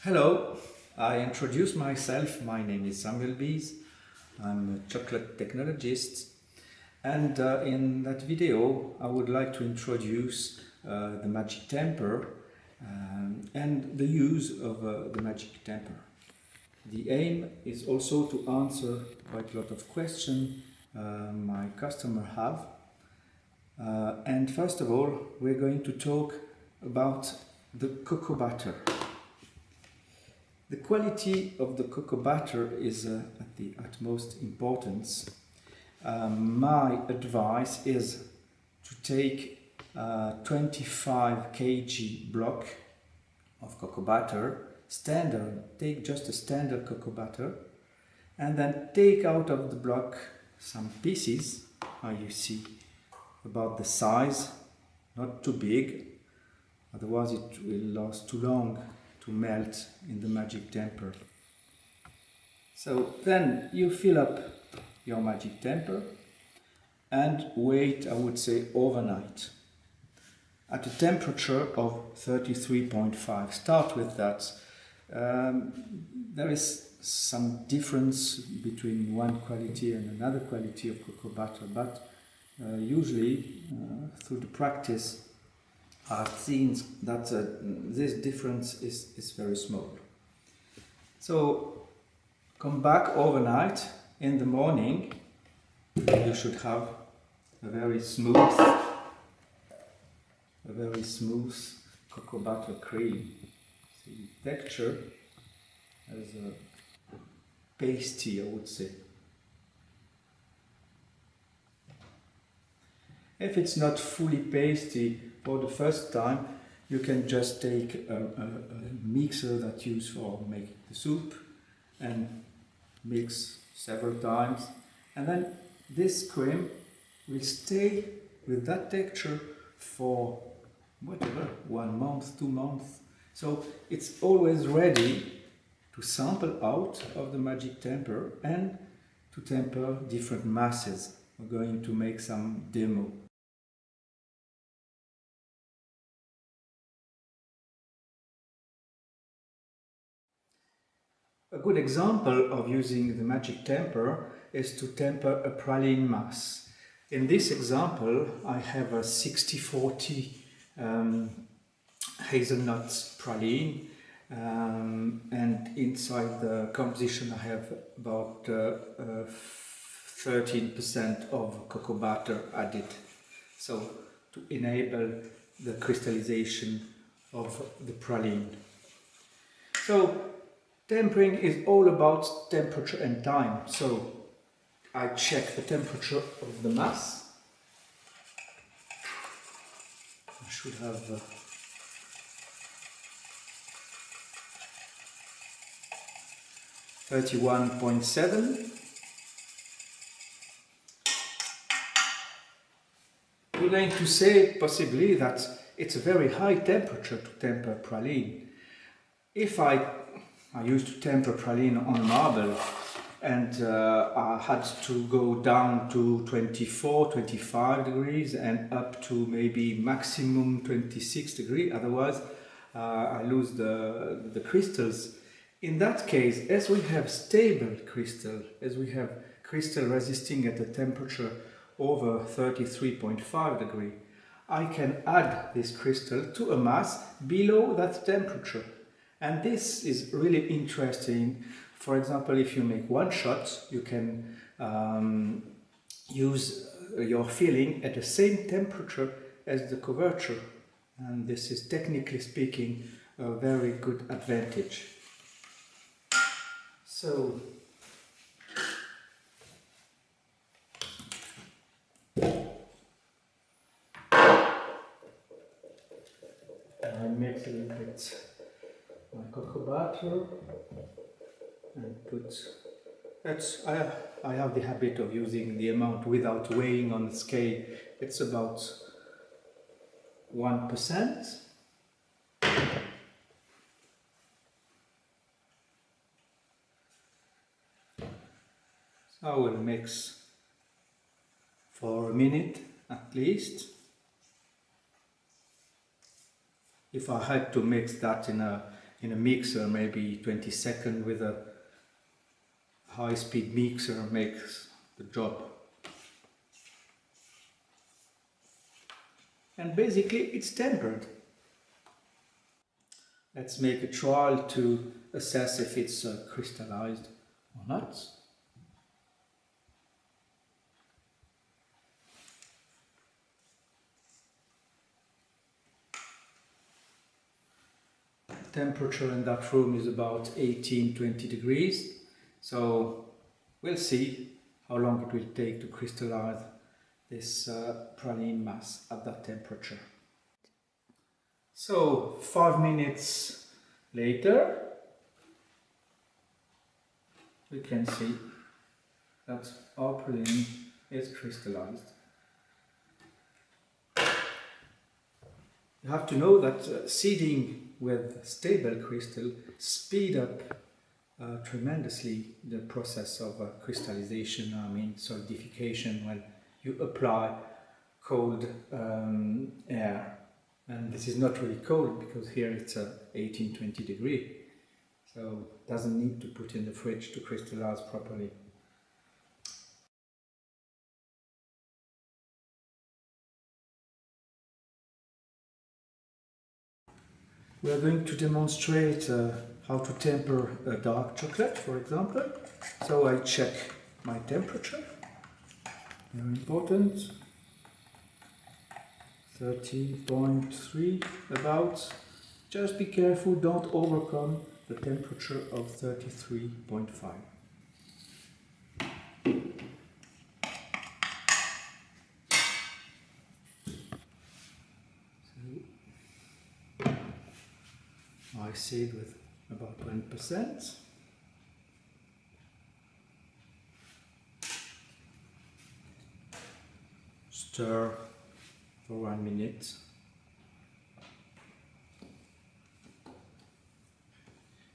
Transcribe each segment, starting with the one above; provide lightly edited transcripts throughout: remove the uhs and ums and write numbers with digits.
Hello, I introduce myself. My name is Samuel Bees. I'm a chocolate technologist, and in that video I would like to introduce the magic temper and the use of the magic temper. The aim is also to answer quite a lot of questions my customer have. And first of all, we're going to talk about the cocoa butter. The quality of the cocoa butter is at the utmost importance. My advice is to take a 25 kg block of cocoa butter, take just a standard cocoa butter, and then take out of the block some pieces, you see, about the size, not too big, otherwise it will last too long to melt in the magic temper. So then you fill up your magic temper and wait, I would say, overnight at a temperature of 33.5. Start with that. There is some difference between one quality and another quality of cocoa butter, but usually through the practice I've seen that this difference is very small. So come back overnight. In the morning you should have a very smooth cocoa butter cream. See, the texture as a pasty, I would say. If it's not fully pasty for the first time, you can just take a mixer that's used for making the soup and mix several times, and then this cream will stay with that texture for whatever, 1 month, 2 months. So it's always ready to sample out of the magic temper and to temper different masses. We're going to make some demo. A good example of using the magic temper is to temper a praline mass. In this example, I have a 60-40 hazelnut praline, and inside the composition I have about 13% of cocoa butter added, so to enable the crystallization of the praline. So tempering is all about temperature and time. So I check the temperature of the mass. I should have 31.7. You're going to say possibly that it's a very high temperature to temper praline. If I used to temper praline on marble, and I had to go down to 24, 25 degrees and up to maybe maximum 26 degrees, otherwise I lose the crystals. In that case, as we have stable crystal, as we have crystal resisting at a temperature over 33.5 degrees, I can add this crystal to a mass below that temperature. And this is really interesting. For example, if you make one shot, you can use your filling at the same temperature as the couverture. And this is, technically speaking, a very good advantage. So I mix a little bit my cocoa butter and put that's I have the habit of using the amount without weighing on the scale. It's about 1%. So I will mix for a minute at least. If I had to mix that in a in a mixer, maybe 20 seconds with a high-speed mixer makes the job. And basically it's tempered. Let's make a trial to assess if it's crystallized or not. Temperature in that room is about 18-20 degrees, so we'll see how long it will take to crystallize this praline mass at that temperature. So 5 minutes later we can see that our praline is crystallized. You have to know that seeding with stable crystal speed up tremendously the process of crystallization, solidification, when you apply cold air. And this is not really cold because here it's 18-20 degrees, so it doesn't need to put in the fridge to crystallize properly. We are going to demonstrate how to temper a dark chocolate, for example. So I check my temperature, very important, 30.3 about. Just be careful, don't overcome the temperature of 33.5. I seed with about 20%. Stir for 1 minute.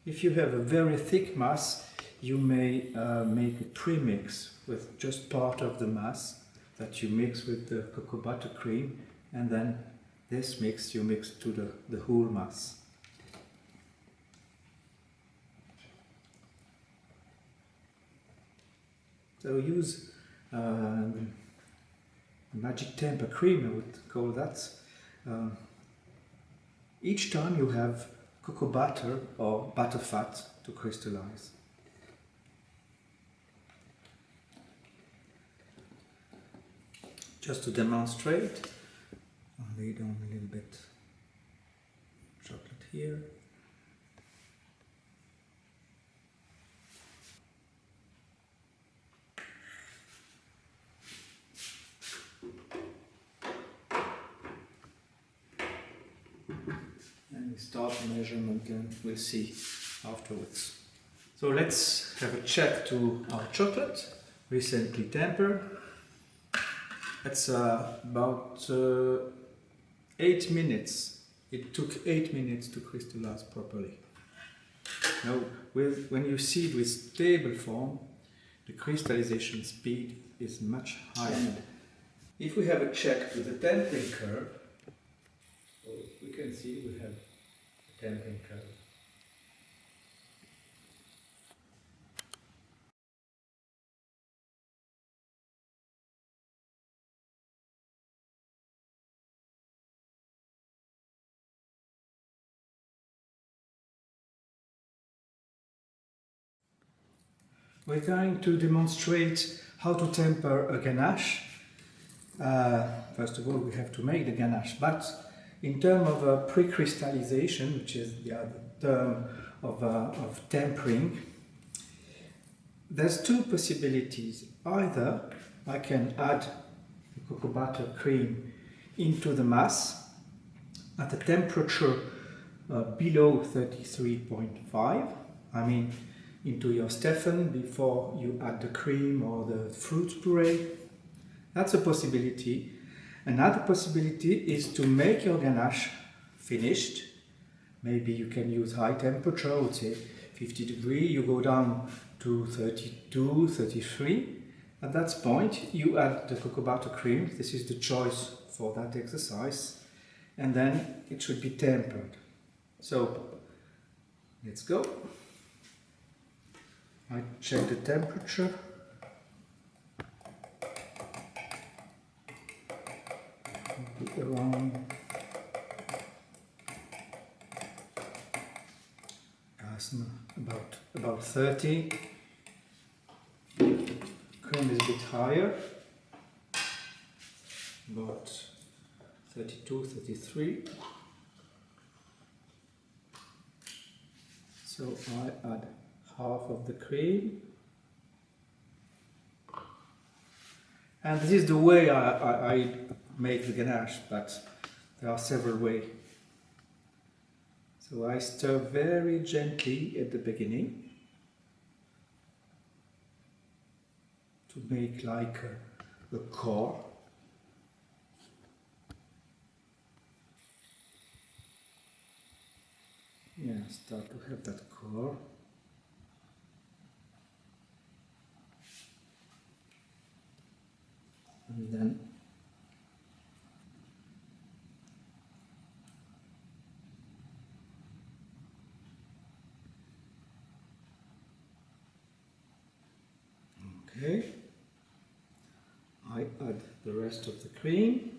If you have a very thick mass, you may make a pre-mix with just part of the mass that you mix with the cocoa butter cream, and then this mix you mix to the whole mass. So use magic temper cream, I would call that. Each time you have cocoa butter or butterfat to crystallize. Just to demonstrate, I'll lay down a little bit of chocolate here. And we start the measurement and we'll see afterwards. So let's have a check to our chocolate, recently tempered. It's about 8 minutes. It took 8 minutes to crystallize properly. Now, when you seed with stable form, the crystallization speed is much higher. If we have a check to the tempering curve, so we can see we have a tempering curve. We're going to demonstrate how to temper a ganache. First of all, we have to make the ganache, but in terms of pre-crystallization, which is the other term of tempering, there's two possibilities. Either I can add the cocoa butter cream into the mass at a temperature below 33.5, into your Stefan before you add the cream or the fruit puree. That's a possibility. Another possibility is to make your ganache finished. Maybe you can use high temperature, I would say 50 degrees, you go down to 32, 33. At that point you add the cocoa butter cream. This is the choice for that exercise, and then it should be tempered. So Let's go. I check the temperature. Around about 30. Cream is a bit higher, about 32, 33. So I add half of the cream. And this is the way I make the ganache, but there are several ways. So I stir very gently at the beginning to make like a core. Yeah, start to have that core. And then okay, I add the rest of the cream.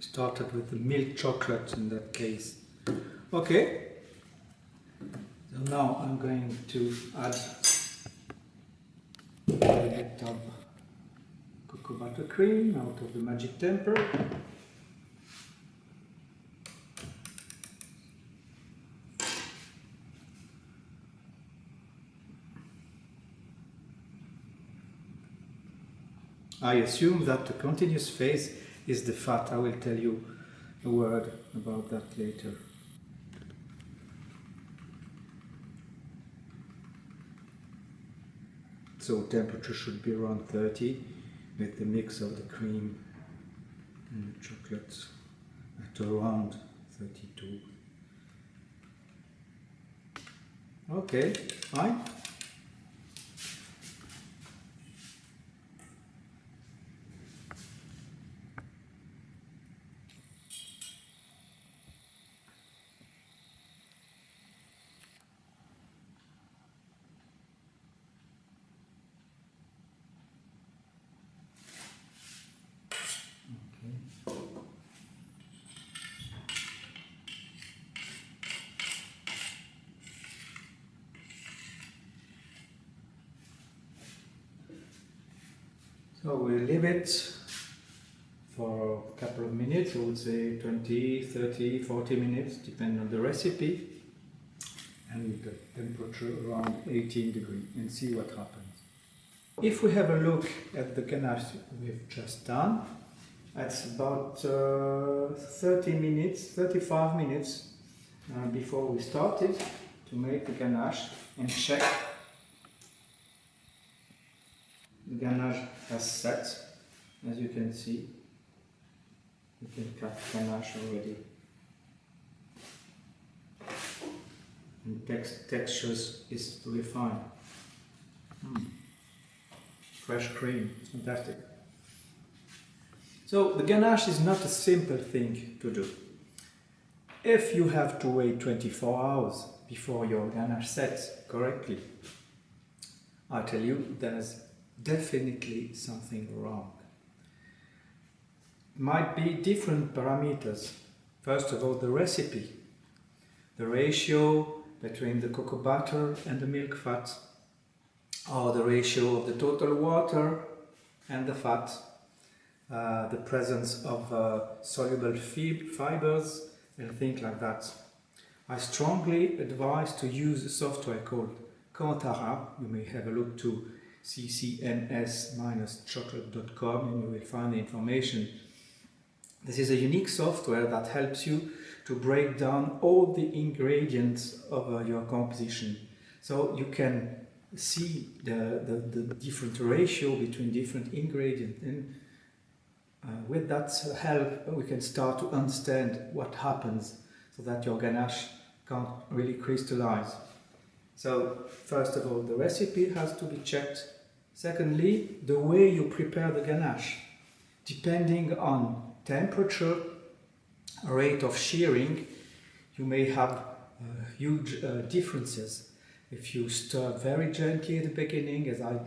Started with the milk chocolate in that case. Okay, so now I'm going to add a little bit of cocoa buttercream out of the magic temper. I assume that the continuous phase is the fat. I will tell you a word about that later. So temperature should be around 30 with the mix of the cream and the chocolate at around 32. Okay, fine. So we leave it for a couple of minutes, I would say 20, 30, 40 minutes, depending on the recipe, and with the temperature around 18 degrees, and see what happens. If we have a look at the ganache we've just done, that's about 30 minutes, 35 minutes before we started to make the ganache, and check. The ganache has set, as you can see. You can cut ganache already. And textures is really fine. Fresh cream, it's fantastic. So the ganache is not a simple thing to do. If you have to wait 24 hours before your ganache sets correctly, I tell you there's definitely something wrong. Might be different parameters. First of all, the recipe, the ratio between the cocoa butter and the milk fat, or the ratio of the total water and the fat, the presence of soluble fibers and things like that. I strongly advise to use a software called Cantara. You may have a look to ccns-chocolate.com and you will find the information This is a unique software that helps you to break down all the ingredients of your composition. So you can see the different ratio between different ingredients, and with that help we can start to understand what happens so that your ganache can't really crystallize. So first of all, the recipe has to be checked. Secondly, the way you prepare the ganache, depending on temperature, rate of shearing, you may have huge differences. If you stir very gently at the beginning, as I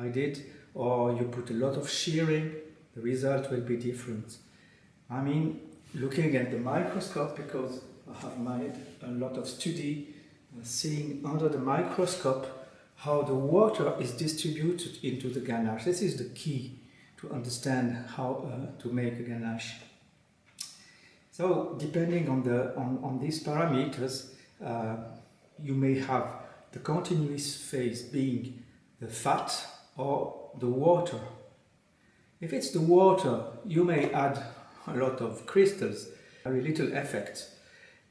did, or you put a lot of shearing, the result will be different. I mean, looking at the microscope, because I have made a lot of study, seeing under the microscope how the water is distributed into the ganache. This is the key to understand how to make a ganache. So, depending on these parameters, you may have the continuous phase being the fat or the water. If it's the water, you may add a lot of crystals, very little effect.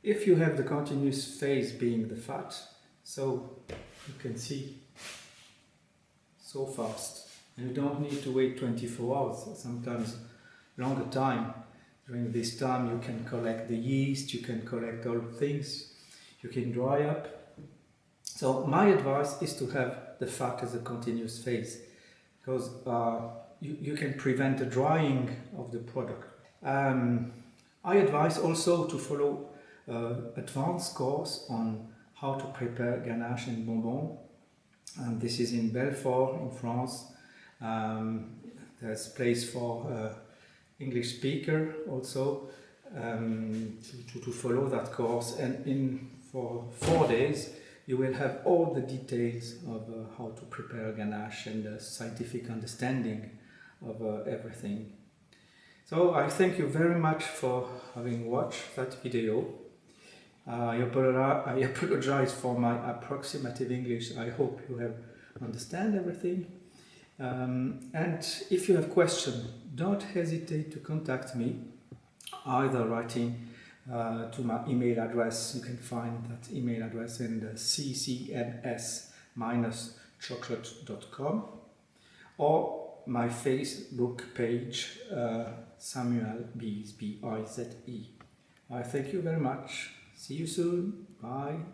If you have the continuous phase being the fat, so you can see so fast, and you don't need to wait 24 hours, sometimes longer time. During this time you can collect the yeast, you can collect all things, you can dry up. So my advice is to have the fat as a continuous phase, because you can prevent the drying of the product. I advise also to follow advanced course on how to prepare ganache and bonbon. And this is in Belfort in France. There's place for English speaker also to follow that course, and for 4 days you will have all the details of how to prepare ganache and the scientific understanding of everything. So I thank you very much for having watched that video. I apologize for my approximative English. I hope you have understand everything. And if you have questions, don't hesitate to contact me, either writing to my email address. You can find that email address in the ccms-chocolate.com, or my Facebook page, Samuel Bize, B-I-Z-E. I thank you very much. See you soon. Bye.